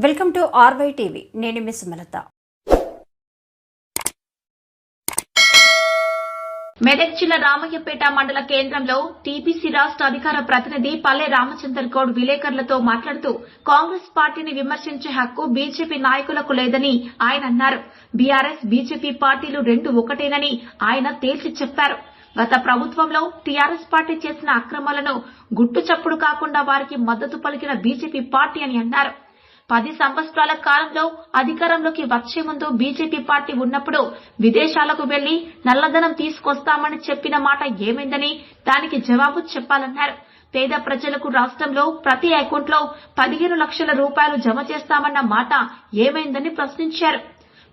Welcome to RY TV. నేను miss Sumalatha. Medak జిల్లా రామయ్యపేట మండల కేంద్రంలో టీపీసీ రాష్ట్ర అధికార ప్రతినిధి పల్లె రామచందర్ గౌడ్ విలేకరులతో మాట్లాడుతూ కాంగ్రెస్ పార్టీని విమర్శించే హక్కు బీజేపీ నాయకులకు లేదని ఆయన అన్నారు. బీఆర్ఎస్ బీజేపీ పార్టీలు రెండు ఒకటేనని ఆయన తేల్చి చెప్పారు. గత ప్రభుత్వంలో టీఆర్ఎస్ పార్టీ చేసిన అక్రమాలను గుట్టు చప్పుడు కాకుండా వారికి మద్దతు పలికిన బీజేపీ పార్టీ అని అన్నారు. 10 సంవత్సరాల కాలంలో అధికారంలోకి వచ్చే ముందు బీజేపీ పార్టీ ఉన్నప్పుడు విదేశాలకు వెళ్లి నల్లధనం తీసుకొస్తామని చెప్పిన మాట ఏమైందని దానికి జవాబు చెప్పాలన్నారు. పేద ప్రజలకు రాష్ట్రంలో ప్రతి అకౌంట్లో 15 లక్షల రూపాయలు జమ చేస్తామన్న మాట ఏమైందని ప్రశ్నించారు.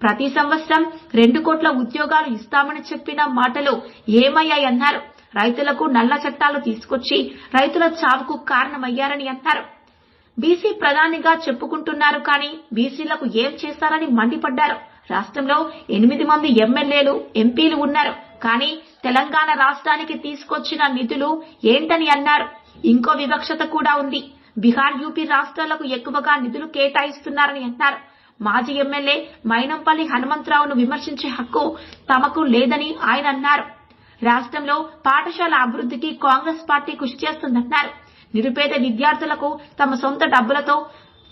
ప్రతి సంవత్సరం 2 కోట్ల ఉద్యోగాలు ఇస్తామని చెప్పిన మాటలు ఏమయ్యాయన్నారు. రైతులకు నల్ల చట్టాలు తీసుకొచ్చి రైతుల చావుకు కారణమయ్యారని అన్నారు. బీసీ ప్రధానిగా చెప్పుకుంటున్నారు కానీ బీసీలకు ఏం చేశారని మండిపడ్డారు. రాష్ట్రంలో 8 మంది ఎమ్మెల్యేలు ఎంపీలు ఉన్నారు కానీ తెలంగాణ రాష్ట్రానికి తీసుకొచ్చిన నిధులు ఏంటని అన్నారు. ఇంకో వివక్షత కూడా ఉంది. బీహార్ యూపీ రాష్ట్రాలకు ఎక్కువగా నిధులు కేటాయిస్తున్నారని అన్నారు. మాజీ ఎమ్మెల్యే మైనంపల్లి హనుమంతరావును విమర్శించే హక్కు తమకు లేదని ఆయన అన్నారు. రాష్ట్రంలో పాఠశాల అభివృద్ధికి కాంగ్రెస్ పార్టీ కృషి చేస్తుందన్నారు. నిరుపేద విద్యార్థులకు తమ సొంత డబ్బులతో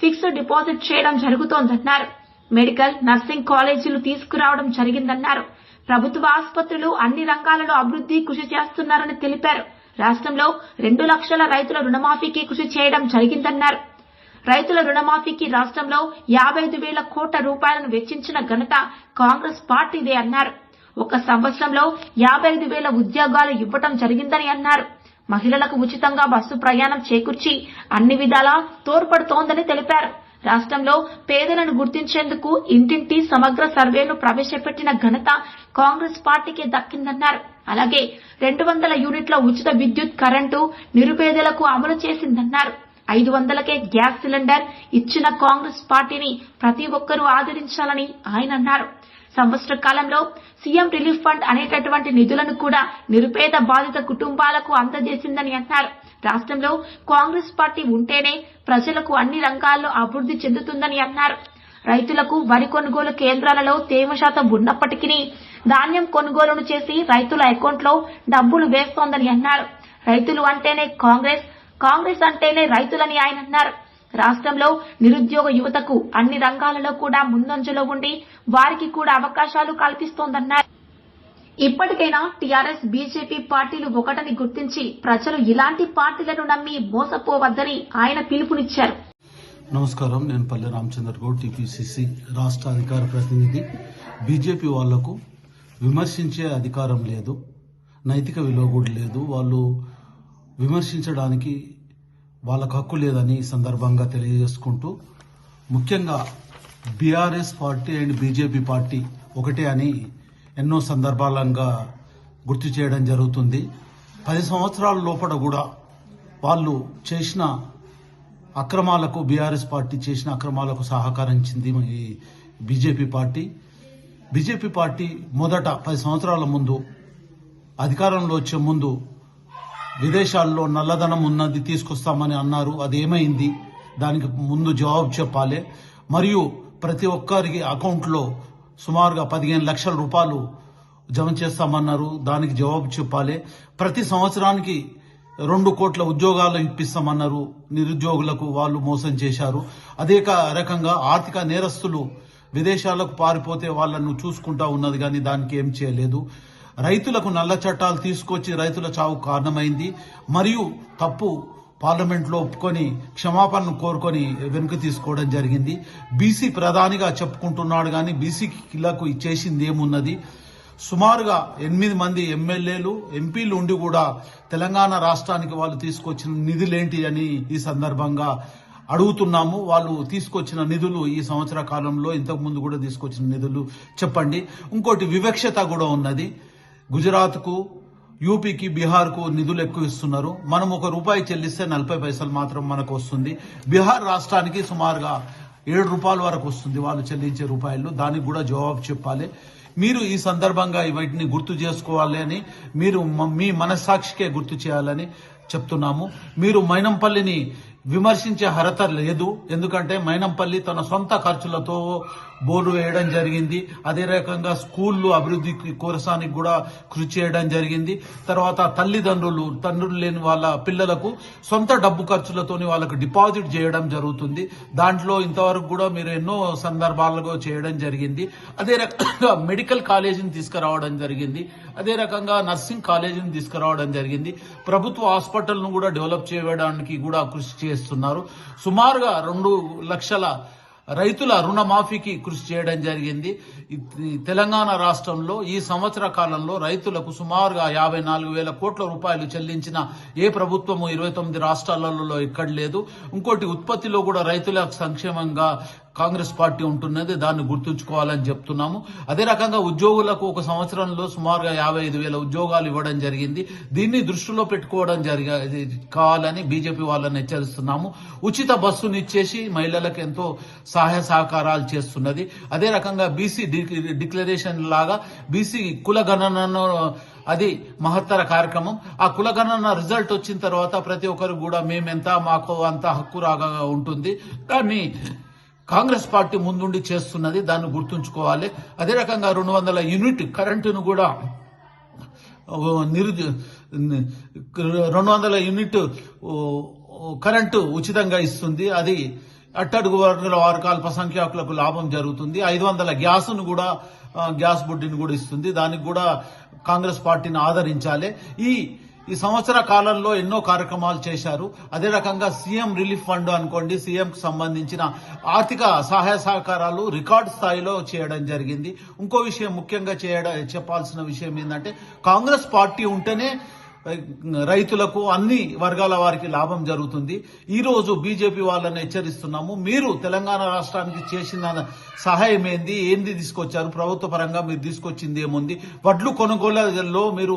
ఫిక్స్డ్ డిపాజిట్ చేయడం జరుగుతోందన్నారు. మెడికల్, నర్సింగ్ కాలేజీలు తీసుకురావడం జరిగిందన్నారు. ప్రభుత్వ ఆసుపత్రులు అన్ని రంగాలలో అభివృద్ధి కృషి చేస్తున్నారని తెలిపారు. రాష్ట్రంలో 2 లక్షల రైతుల రుణమాఫీకి కృషి చేయడం జరిగిందన్నారు. రైతుల రుణమాఫీకి రాష్ట్రంలో 55,000 కోట్ల రూపాయలను వెచ్చించిన ఘనత కాంగ్రెస్ పార్టీదే అన్నారు. ఒక సంవత్సరంలో 55,000 ఉద్యోగాలు ఇవ్వడం జరిగిందని అన్నారు. మహిళలకు ఉచితంగా బస్సు ప్రయాణం చేకూర్చి అన్ని విధాలా తోడ్పడుతోందని తెలిపారు. రాష్ట్రంలో పేదలను గుర్తించేందుకు ఇంటింటి సమగ్ర సర్వేను ప్రవేశపెట్టిన ఘనత కాంగ్రెస్ పార్టీకి దక్కిందన్నారు. అలాగే 200 యూనిట్ల ఉచిత విద్యుత్ కరెంటు నిరుపేదలకు అమలు చేసిందన్నారు. 500కే గ్యాస్ సిలిండర్ ఇచ్చిన కాంగ్రెస్ పార్టీని ప్రతి ఒక్కరూ ఆదరించాలని ఆయన అన్నారు. సంవత్సర కాలంలో సీఎం రిలీఫ్ ఫండ్ అనేటటువంటి నిధులను కూడా నిరుపేద బాధిత కుటుంబాలకు అందజేసిందని అన్నారు. రాష్ట్రంలో కాంగ్రెస్ పార్టీ ఉంటేనే ప్రజలకు అన్ని రంగాల్లో అభివృద్ధి చెందుతుందని అన్నారు. రైతులకు వరి కొనుగోలు కేంద్రాలలో తేమ శాతం ఉన్నప్పటికీ ధాన్యం కొనుగోలును చేసి రైతుల అకౌంట్లో డబ్బులు వేస్తోందని అన్నారు. రైతులు అంటేనే కాంగ్రెస్ అంటేనే రైతులని ఆయన అన్నారు. రాష్ట్రంలో నిరుద్యోగ యువతకు అన్ని రంగాలలో కూడా ముందంజలో ఉండి వారికి కూడా అవకాశాలు కల్పిస్తోందన్నారు. ఇప్పటికైనా టీఆర్ఎస్ బీజేపీ పార్టీలు ఒకటని గుర్తించి ప్రజలు ఇలాంటి పార్టీలను నమ్మి మోసపోవద్దని ఆయన పిలుపునిచ్చారు. నమస్కారం, నేను పల్లె రామచందర్ గౌడ్, టీపీసీసీ రాష్ట్ర అధికార ప్రతినిధి. బీజేపీ వాళ్లకు విమర్శించే అధికారం లేదు, నైతిక విలువ కూడా లేదు. వాళ్ళు విమర్శించడానికి వాళ్ళకు హక్కు లేదని ఈ సందర్భంగా తెలియజేసుకుంటూ, ముఖ్యంగా BRS party and BJP party ఒకటే అని ఎన్నో సందర్భాలంగా గుర్తు చేయడం జరుగుతుంది. 10 సంవత్సరాల లోపల కూడా వాళ్ళు చేసిన అక్రమాలకు, బీఆర్ఎస్ పార్టీ చేసిన అక్రమాలకు సహకరించింది ఈ బీజేపీ పార్టీ. బీజేపీ పార్టీ మొదట 10 సంవత్సరాల ముందు అధికారంలో వచ్చే ముందు విదేశాల్లో నల్లధనం ఉన్నది తీసుకొస్తామని అన్నారు. అదేమైంది? దానికి ముందు జవాబు చెప్పాలి. మరియు ప్రతి ఒక్కరికి అకౌంట్లో సుమారుగా 15 లక్షల రూపాయలు జమ చేస్తామన్నారు. దానికి జవాబు చెప్పాలి. ప్రతి సంవత్సరానికి 2 కోట్ల ఉద్యోగాలు ఇప్పిస్తామన్నారు. నిరుద్యోగులకు వాళ్ళు మోసం చేశారు. అదే రకంగా ఆర్థిక నేరస్తులు విదేశాలకు పారిపోతే వాళ్ళను చూసుకుంటా ఉన్నది కానీ దానికి ఏం చేయలేదు. రైతులకు నల్ల చట్టాలు తీసుకొచ్చి రైతుల చావు కారణమైంది. మరియు తప్పు పార్లమెంట్లో ఒప్పుకొని క్షమాపణను కోరుకొని వెనుక తీసుకోవడం జరిగింది. బీసీ ప్రధానిగా చెప్పుకుంటున్నాడు కానీ బీసీలకు చేసింది ఏమున్నది? సుమారుగా 8 మంది ఎమ్మెల్యేలు, ఎంపీలు ఉండి కూడా తెలంగాణ రాష్ట్రానికి వాళ్ళు తీసుకొచ్చిన నిధులేంటి అని ఈ సందర్భంగా అడుగుతున్నాము. వాళ్ళు తీసుకొచ్చిన నిధులు ఈ సంవత్సర కాలంలో ఇంతకు ముందు కూడా తీసుకొచ్చిన నిధులు చెప్పండి. ఇంకోటి వివక్షత కూడా ఉన్నది. గుజరాత్కు, యూపీకి, బీహార్కు నిధులు ఎక్కువ ఇస్తున్నారు. మనం ₹1 చెల్లిస్తే 40 పైసలు మాత్రం మనకు వస్తుంది. బీహార్ రాష్ట్రానికి సుమారుగా ₹7 వరకు వస్తుంది వాళ్ళు చెల్లించే రూపాయలు. దానికి కూడా జవాబు చెప్పాలి. మీరు ఈ సందర్భంగా వీటిని గుర్తు చేసుకోవాలి అని, మీరు మీ మనస్సాక్షికే గుర్తు చేయాలని చెప్తున్నాము. మీరు మైనంపల్లిని విమర్శించే అర్హత లేదు. ఎందుకంటే మైనంపల్లి తన సొంత ఖర్చులతో బోర్డు వేయడం జరిగింది. అదే రకంగా స్కూళ్ళు అభివృద్ధి కోరసానికి కూడా కృషి చేయడం జరిగింది. తర్వాత తండ్రులు లేని వాళ్ళ పిల్లలకు సొంత డబ్బు ఖర్చులతోని వాళ్ళకు డిపాజిట్ చేయడం జరుగుతుంది. దాంట్లో ఇంతవరకు కూడా మీరు ఎన్నో సందర్భాలలో చేయడం జరిగింది. అదే రకంగా మెడికల్ కాలేజీని తీసుకురావడం జరిగింది. అదే రకంగా నర్సింగ్ కాలేజీని తీసుకురావడం జరిగింది. ప్రభుత్వ హాస్పిటల్ను కూడా డెవలప్ చేయడానికి కూడా కృషి చేస్తున్నారు. సుమారుగా 2 లక్షల రైతుల రుణమాఫీకి కృషి చేయడం జరిగింది. తెలంగాణ రాష్ట్రంలో ఈ సంవత్సర కాలంలో రైతులకు సుమారుగా 54,000 కోట్ల రూపాయలు చెల్లించిన ఏ ప్రభుత్వము 29 రాష్ట్రాలలో ఎక్కడ లేదు. ఇంకోటి ఉత్పత్తిలో కూడా రైతుల సంక్షేమంగా కాంగ్రెస్ పార్టీ ఉంటున్నది, దాన్ని గుర్తుంచుకోవాలని చెప్తున్నాము. అదే రకంగా ఉద్యోగులకు ఒక సంవత్సరంలో సుమారుగా 55,000 ఉద్యోగాలు ఇవ్వడం జరిగింది. దీన్ని దృష్టిలో పెట్టుకోవడం కావాలని బీజేపీ వాళ్ళని హెచ్చరిస్తున్నాము. ఉచిత బస్సును ఇచ్చేసి మహిళలకు ఎంతో సహాయ సహకారాలు చేస్తున్నది. అదే రకంగా బీసీ డిక్లరేషన్ లాగా బీసీ కులగణనను అది మహత్తర కార్యక్రమం. ఆ కులగణన రిజల్ట్ వచ్చిన తర్వాత ప్రతి ఒక్కరు కూడా మేమెంత మాకు అంత హక్కు రాగా ఉంటుంది. కానీ కాంగ్రెస్ పార్టీ ముందుండి చేస్తున్నది, దాన్ని గుర్తుంచుకోవాలి. అదే రకంగా 200 యూనిట్ కరెంటును కూడా 200 యూనిట్ కరెంటు ఉచితంగా ఇస్తుంది. అది అట్టడుగు వర్గాల వారికి అల్పసంఖ్యాకులకు లాభం జరుగుతుంది. 500 గ్యాస్ను కూడా గ్యాస్ బుడ్డిని కూడా ఇస్తుంది. దానికి కూడా కాంగ్రెస్ పార్టీని ఆదరించాలి. ఈ సంవత్సర కాలంలో ఎన్నో కార్యక్రమాలు చేశారు. అదే రకంగా సీఎం రిలీఫ్ ఫండ్ అనుకోండి, సీఎం కు సంబంధించిన ఆర్థిక సహాయ సహకారాలు రికార్డు స్థాయిలో చేయడం జరిగింది. ఇంకో విషయం ముఖ్యంగా చెప్పాల్సిన విషయం ఏంటంటే కాంగ్రెస్ పార్టీ ఉంటేనే రైతులకు అన్ని వర్గాల వారికి లాభం జరుగుతుంది. ఈ రోజు బీజేపీ వాళ్ళని హెచ్చరిస్తున్నాము. మీరు తెలంగాణ రాష్ట్రానికి చేసిన సహాయం ఏంది తీసుకొచ్చారు? ప్రభుత్వ పరంగా మీరు తీసుకొచ్చింది ఏముంది? వడ్లు కొనుగోలులో మీరు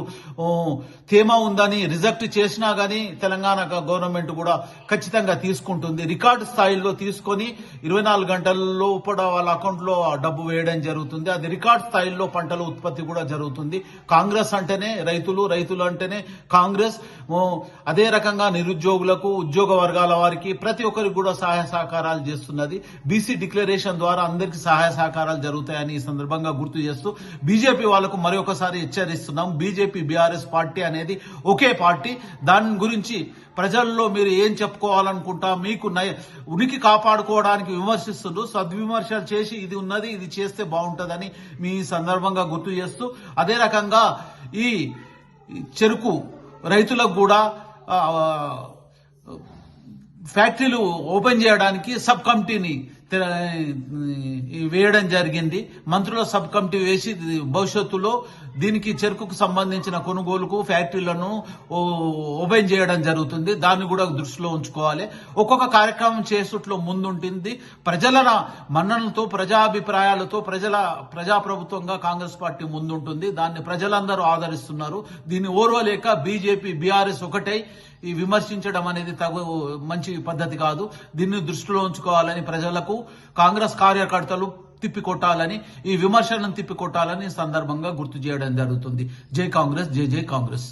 తేమ ఉందని రిజెక్ట్ చేసినా గానీ తెలంగాణ గవర్నమెంట్ కూడా ఖచ్చితంగా తీసుకుంటుంది. రికార్డు స్థాయిలో తీసుకొని 24 గంటల్లో వాళ్ళ అకౌంట్ లో డబ్బు వేయడం జరుగుతుంది. అది రికార్డు స్థాయిలో పంటల ఉత్పత్తి కూడా జరుగుతుంది. కాంగ్రెస్ అంటేనే రైతులు అంటేనే కాంగ్రెస్. అదే రకంగా నిరుద్యోగులకు, ఉద్యోగ వర్గాల వారికి ప్రతి ఒక్కరికి కూడా సహాయ సహకారాలు చేస్తున్నది. బీసీ డిక్లరేషన్ ద్వారా అందరికీ సహాయ సహకారాలు జరుగుతాయని ఈ సందర్భంగా గుర్తు చేస్తూ బీజేపీ వాళ్లకు మరొకసారి హెచ్చరిస్తున్నాం. బీజేపీ బీఆర్ఎస్ పార్టీ అనేది ఒకే పార్టీ. దాని గురించి ప్రజల్లో మీరు ఏం చెప్పుకోవాలనుకుంటా, మీకు ఉనికి కాపాడుకోవడానికి విమర్శిస్తుండ్రు. సద్విమర్శలు చేసి ఇది ఉన్నది, ఇది చేస్తే బాగుంటుందని మీ సందర్భంగా గుర్తు చేస్తూ, అదే రకంగా ఈ చెరుకు రైతులకు కూడా ఫ్యాక్టరీలు ఓపెన్ చేయడానికి సబ్ కమిటీని వేయడం జరిగింది. మంత్రుల సబ్ కమిటీ వేసి భవిష్యత్తులో దీనికి చెరుకుకు సంబంధించిన కొనుగోలుకు ఫ్యాక్టరీలను ఓపెన్ చేయడం జరుగుతుంది. దాన్ని కూడా దృష్టిలో ఉంచుకోవాలి. ఒక్కొక్క కార్యక్రమం చేసుట్లో ముందుంటుంది. ప్రజల మన్ననలతో, ప్రజాభిప్రాయాలతో ప్రజాప్రభుత్వంగా కాంగ్రెస్ పార్టీ ముందుంటుంది. దాన్ని ప్రజలందరూ ఆదరిస్తున్నారు. దీన్ని ఓర్వలేక బీజేపీ బీఆర్ఎస్ ఒకటై ఈ విమర్శించడం అనేది మంచి పద్ధతి కాదు. దీన్ని దృష్టిలో ఉంచుకోవాలని ప్రజలకు కాంగ్రెస్ కార్యకర్తలు తిప్పికొట్టాలని, ఈ విమర్శలను తిప్పికొట్టాలని సందర్భంగా గుర్తు చేయడం జరుగుతుంది. జై కాంగ్రెస్, జై జై కాంగ్రెస్.